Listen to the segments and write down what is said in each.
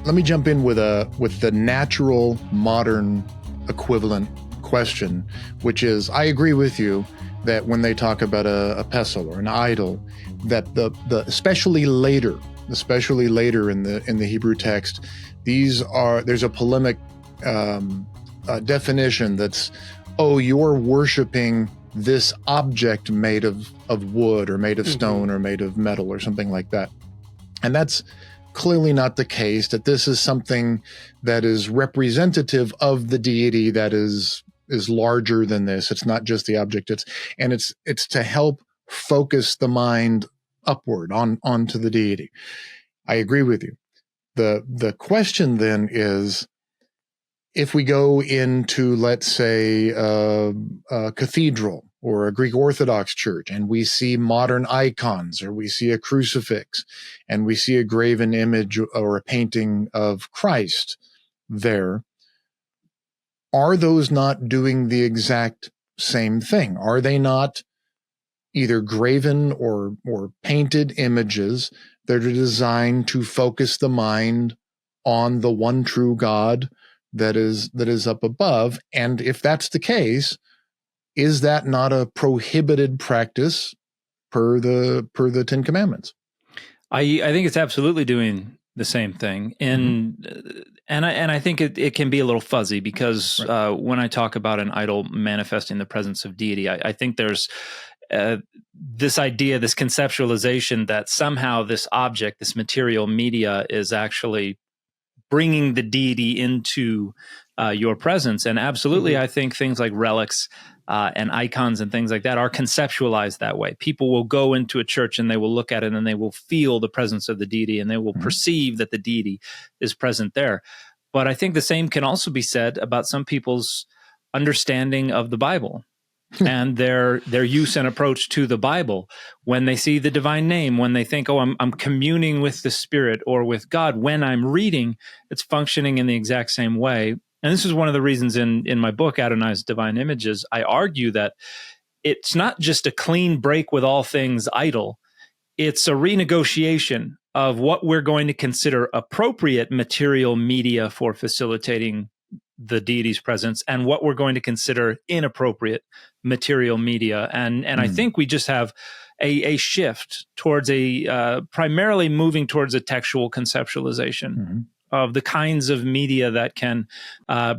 let me jump in with the natural modern equivalent question, which is, I agree with you that when they talk about a pestle or an idol, that the especially later in the Hebrew text, there's a polemic definition that's, oh, you're worshiping this object made of wood or made of stone or made of metal or something like that. And that's clearly not the case, that this is something that is representative of the deity that is larger than this. It's not just the object. It's to help focus the mind upward onto the deity. I agree with you. The question then is, if we go into, let's say, a cathedral or a Greek Orthodox church, and we see modern icons, or we see a crucifix, and we see a graven image or a painting of Christ there, are those not doing the exact same thing? Are they not either graven or painted images that are designed to focus the mind on the one true God that is up above? And if that's the case, is that not a prohibited practice per the Ten Commandments? I think it's absolutely doing the same thing, and I think it can be a little fuzzy, because when I talk about an idol manifesting the presence of deity, I think there's this idea, this conceptualization that somehow this object, this material media, is actually bringing the deity into your presence. And absolutely, I think things like relics and icons and things like that are conceptualized that way. People will go into a church and they will look at it and they will feel the presence of the deity, and they will perceive that the deity is present there. But I think the same can also be said about some people's understanding of the Bible and their use and approach to the Bible. When they see the divine name, when they think, oh, I'm communing with the Spirit or with God, when I'm reading, it's functioning in the exact same way. And this is one of the reasons in my book, Adonai's Divine Images, I argue that it's not just a clean break with all things idol. It's a renegotiation of what we're going to consider appropriate material media for facilitating the deity's presence, and what we're going to consider inappropriate material media. And I think we just have a shift towards primarily moving towards a textual conceptualization of the kinds of media that can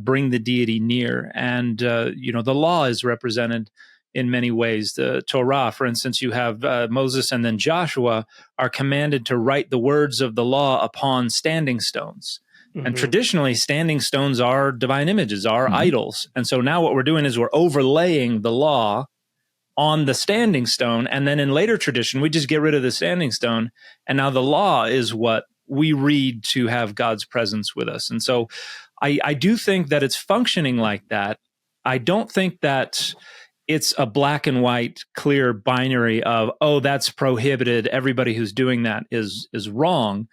bring the deity near. And, the law is represented in many ways. The Torah, for instance, you have Moses and then Joshua are commanded to write the words of the law upon standing stones. And traditionally, standing stones are divine images, are idols. And so now what we're doing is we're overlaying the law on the standing stone. And then in later tradition, we just get rid of the standing stone. And now the law is what we read to have God's presence with us. And so I do think that it's functioning like that. I don't think that it's a black and white, clear binary of, oh, that's prohibited, everybody who's doing that is wrong.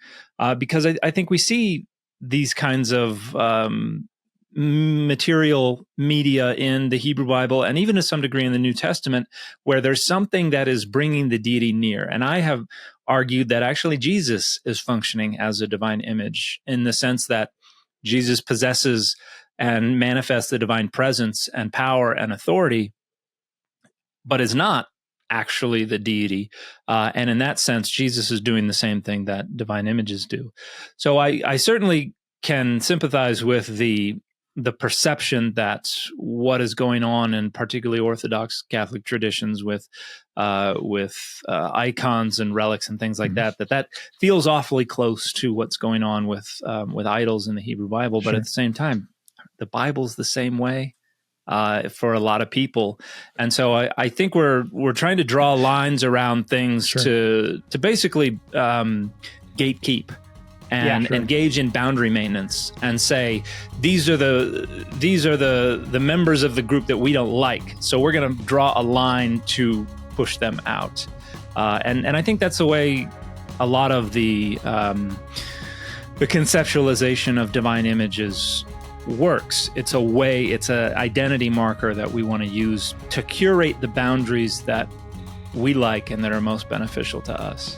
Because I think we see these kinds of material media in the Hebrew Bible, and even to some degree in the New Testament, where there's something that is bringing the deity near. And I have argued that actually Jesus is functioning as a divine image, in the sense that Jesus possesses and manifests the divine presence and power and authority, but is not actually the deity. And in that sense, Jesus is doing the same thing that divine images do. So I certainly can sympathize with the perception that what is going on in particularly Orthodox Catholic traditions with icons and relics and things like that feels awfully close to what's going on with idols in the Hebrew Bible. But at the same time, the Bible's the same way for a lot of people. And so I think we're trying to draw lines around things to basically gatekeep and engage in boundary maintenance, and say these are the members of the group that we don't like, so we're going to draw a line to push them out. And I think that's the way a lot of the conceptualization of divine images works. It's an identity marker that we want to use to curate the boundaries that we like and that are most beneficial to us.